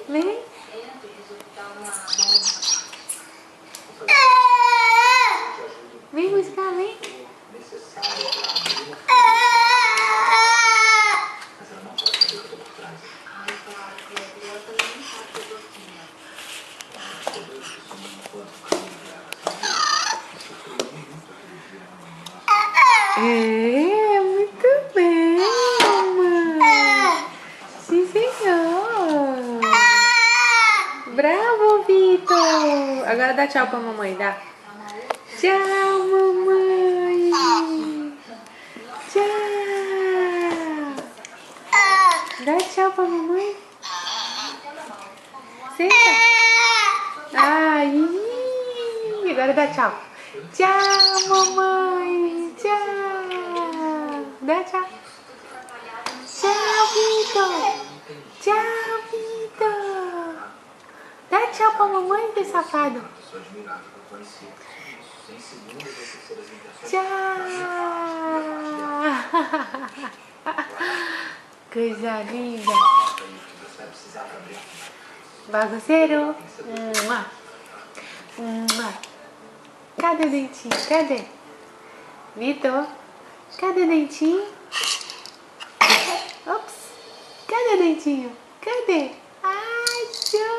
Vem. Vem buscar, vem. É, muito bem, mamãe. Sim, senhor. Bravo, Vitor. Agora dá tchau pra mamãe, dá. Tchau, mamãe. Tchau. Dá tchau pra mamãe. Senta. Ai, agora dá tchau. Tchau, mamãe. Tchau. Dá tchau. Tchau, Vitor. Tchau, Vitor. Dá tchau pra mamãe, que safado. Tchau. Coisa linda. Bagunceiro. Cadê o dentinho? Cadê? Vitor, cadê o dentinho? Ops. Cadê o dentinho? Cadê? Ai, tchau.